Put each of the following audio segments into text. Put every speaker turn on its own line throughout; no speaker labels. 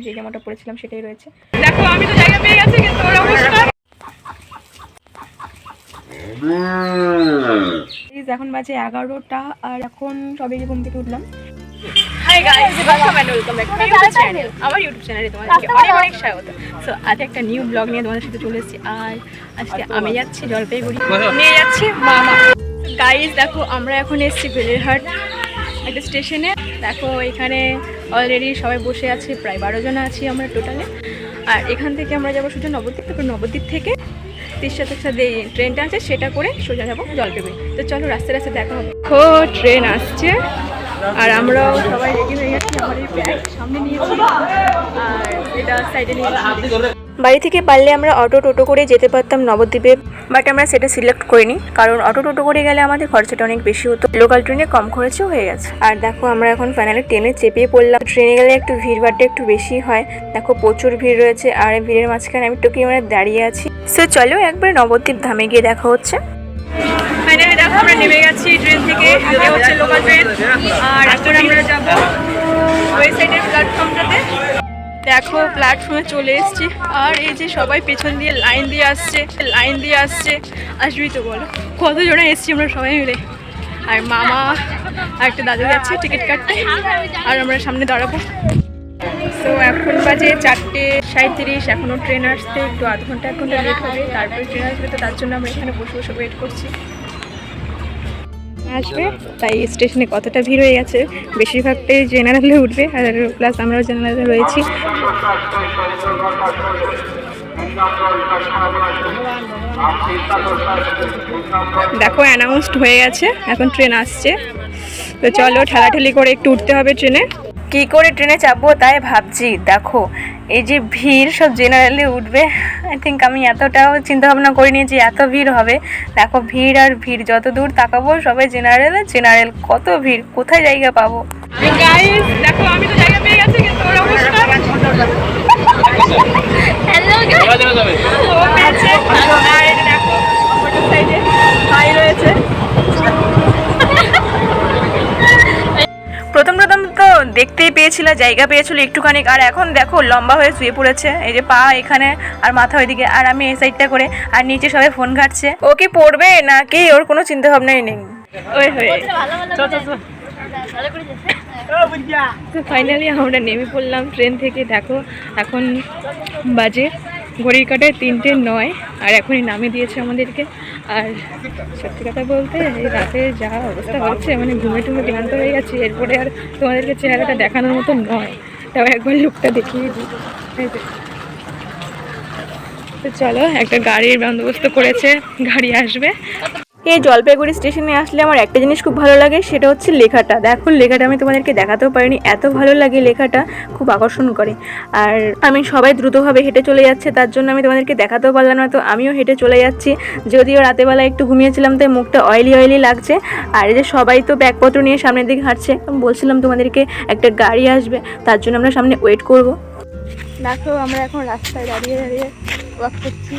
যে জামাটা পরেছিলাম সেটাই রয়েছে। দেখো আমি তো জায়গা পেয়ে গেছি, কিন্তু ওর অবস্থা এখন বাজে 11টা আর এখন সবাই ঘুম থেকে উঠলাম। Hi guys, welcome and welcome back to my YouTube channel. আমার ইউটিউব চ্যানেলে তোমাদেরকে অনেক অনেক স্বাগত। সো আজ একটা নিউ ব্লগ নিয়ে তোমাদের সাথে চলে এসেছি। আর আজকে আমি যাচ্ছি জলপাইগুড়ি, নিয়ে যাচ্ছি মামা। গাইস দেখো আমরা এখন এসেছি বেলেরহাট একটা স্টেশনে। দেখো এখানে অলরেডি সবাই বসে আছে, প্রায় 12 জন আছি আমরা টোটালে। আর এখান থেকে আমরা যাবো সোজা নবদ্বীপ, তারপর নবদ্বীপ থেকে তিস্তা ট্রেনটা আছে সেটা করে সোজা যাবো জলপাইগুড়ি। তো চলো রাস্তায় রাস্তায় দেখা হবে। ট্রেন আসছে আর আমরাও সবাই রেডি হয়ে গেছি। আমার এই ব্যাগ সামনে নিয়েছি আর এটা সাইডে নিয়েছি। বাড়ি থেকে পারলে আমরা অটো টোটো করে যেতে পারতাম নবদ্বীপে, বাট আমরা সেটা সিলেক্ট করিনি, কারণ অটো টোটো করে গেলে আমাদের খরচাটা অনেক বেশি হতো। লোকাল ট্রেনে কম খরচেও হয়ে গেছে। আর দেখো আমরা এখন ফাইনালি ট্রেনে চেপে পড়লাম। ট্রেনে গেলে একটু ভিড়ভাড়টা একটু বেশি হয়। দেখো প্রচুর ভিড় রয়েছে আর এই ভিড়ের মাঝখানে আমি টুকি মানে দাঁড়িয়ে আছি। সো চলো একবার নবদ্বীপ ধামে গিয়ে দেখা হচ্ছে। ফাইনালি দেখো আমরা নেমে গেছি ট্রেন থেকে, এটা হচ্ছে লোকাল ট্রেন। আর এখন আমরা যাবো ওই সাইডের প্ল্যাটফর্মটাতে। দেখো প্ল্যাটফর্মে চলে এসেছি আর এই যে সবাই পেছন দিয়ে লাইন দিয়ে আসছে। আসবি তো বলো, কতজনে এসেছি আমরা সবাই মিলে। আর মামা আর একটা দাদু যাচ্ছে টিকিট কাটতে আর আমরা সামনে দাঁড়াবো। তো এখন বাজে 4:37, এখনও ট্রেন আসতে একটু আধ ঘন্টা 1 ঘন্টা লেট হবে, তারপরে ট্রেন আসবে। তো তার জন্য আমরা এখানে বসে বসে ওয়েট করছি আসবে। তাই স্টেশনে কতটা ভিড় হয়ে গেছে, বেশিরভাগটাই জেনারেলে উঠবে আর প্লাস আমরাও জেনারেলে রয়েছি। দেখো অ্যানাউন্সড হয়ে গেছে, এখন ট্রেন আসছে। তো চলো ঠেলাঠেলি করে একটু উঠতে হবে ট্রেনে। কি করে ট্রেনে চাপবো তাই ভাবছি। দেখো এই যে ভিড়, সব জেনারেলে উঠবে। আই থিঙ্ক আমি এতটাও চিন্তা ভাবনা করিনি যে এত ভিড় হবে। দেখো ভিড় আর ভিড়, যত দূর তাকাবো সবাই জেনারেল। কত ভিড়, কোথায় জায়গা পাবো। গাইস দেখো আমি তো জায়গা পেয়ে গেছি, কিন্তু ওর অবস্থা হ্যালো গাইস ও পেছে। আর এই দেখো মোটর সাইডে ভাই রয়েছে। প্রথম তো দেখতেই পেয়েছিল, জায়গা পেয়েছিল একটুখানি, আর এখন দেখো লম্বা হয়ে শুয়ে পড়েছে। এই যে পা এখানে আর মাথা ওইদিকে, আর আমি এই সাইডটা করে, আর নিচে সবাই ফোন ঘাটছে। ও কি পড়বে নাকি ওর কোনো চিন্তা ভাবনাই নেই। ওই হয়ে তো ফাইনালি আমরা নেমে পড়লাম ট্রেন থেকে। দেখো এখন বাজে ঘড়ির কাটায় 3:09 আর এখনই নামিয়ে দিয়েছে আমাদেরকে। আর সত্যি কথা বলতে এই রাতে যা অবস্থা হচ্ছে, মানে ঘুমে ক্লান্ত হয়ে গেছি। এরপরে আর তোমাদেরকে চেহারাটা দেখানোর মতো নয়, তাও একবার লুকটা দেখিয়ে দিই। তো চলো, একটা গাড়ির বন্দোবস্ত করেছে, গাড়ি আসবে। এই জলপাইগুড়ি স্টেশনে আসলে আমার একটা জিনিস খুব ভালো লাগে, সেটা হচ্ছে লেখাটা। দেখো লেখাটা আমি তোমাদেরকে দেখাতেও পারিনি, এত ভালো লাগে লেখাটা, খুব আকর্ষণ করে। আর আমি সবাই দ্রুতভাবে হেঁটে চলে যাচ্ছে, তার জন্য আমি তোমাদেরকে দেখাতেও পারলাম না। তো আমিও হেঁটে চলে যাচ্ছি, যদিও রাতেবেলা একটু ঘুমিয়েছিলাম তাই মুখটা অয়েলি লাগছে। আর এই যে সবাই তো ব্যাগপত্র নিয়ে সামনের দিকে হাঁটছে। আমি বলছিলাম তোমাদেরকে একটা গাড়ি আসবে, তার জন্য আমরা সামনে ওয়েট করব। দেখো আমরা এখন রাস্তায় দাঁড়িয়ে ওয়াক করছি।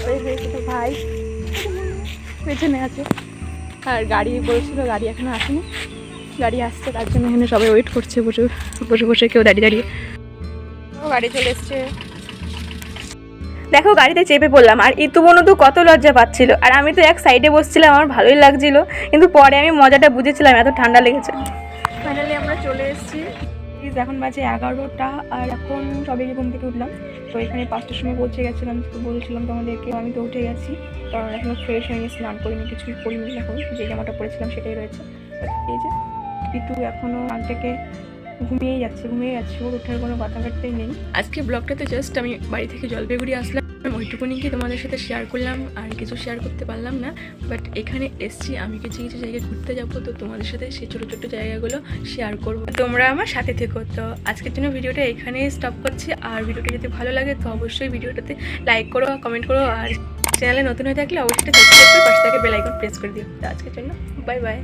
ওই হয়েছে তো ভাই পেছনে আছে, আর গাড়ি বলছিল গাড়ি এখনো আসেনি, গাড়ি আসছে, তার জন্য এখানে সবাই ওয়েট করছে বসে কেউ দাঁড়িয়ে। গাড়ি চলে এসছে। দেখো গাড়িতে চেপে পড়লাম, আর ইতু বনু কত লজ্জা পাচ্ছিল, আর আমি তো এক সাইডে বসছিলাম, আমার ভালোই লাগছিল, কিন্তু পরে আমি মজাটা বুঝেছিলাম, এত ঠান্ডা লেগেছে। ফাইনালি আমরা চলে এসেছি। এখন বাজে 11টা আর এখন সবাই ঘুম থেকে উঠলাম। তো এখানে 5টার সময় পৌঁছে গেছিলাম। তো বলছিলাম তোমাদেরকে আমি তো উঠে গেছি, কারণ এখনো ফ্রেশ হয়ে গেছি, স্নান করিনি, কিছুই করিনি। এখন যে জামাটা পরেছিলাম সেটাই রয়েছে। এই যে একটু এখনও থেকে ঘুমিয়ে যাচ্ছে, ওর ওঠার কোনো কথাবার্তাই নেই। আজকে ব্লগটাতে জাস্ট আমি বাড়ি থেকে জলপাইগুড়ি আসলাম, ওইটুকুনি কি তোমাদের সাথে শেয়ার করলাম, আর কিছু শেয়ার করতে পারলাম না। বাট এখানে এসছি, আমি কিছু জায়গায় ঘুরতে যাবো, তো তোমাদের সাথে সেই ছোটো জায়গাগুলো শেয়ার করবো, তোমরা আমার সাথে থেকো। তো আজকের জন্য ভিডিওটা এখানেই স্টপ করছি। আর ভিডিওটা যদি ভালো লাগে তো অবশ্যই ভিডিওটাতে লাইক করো, কমেন্ট করো, আর চ্যানেলে নতুন হয়ে থাকলে অবশ্যই সাবস্ক্রাইব করে পাশে থেকে বেল আইকন প্রেস করে দিও। তো আজকের জন্য বাই বাই।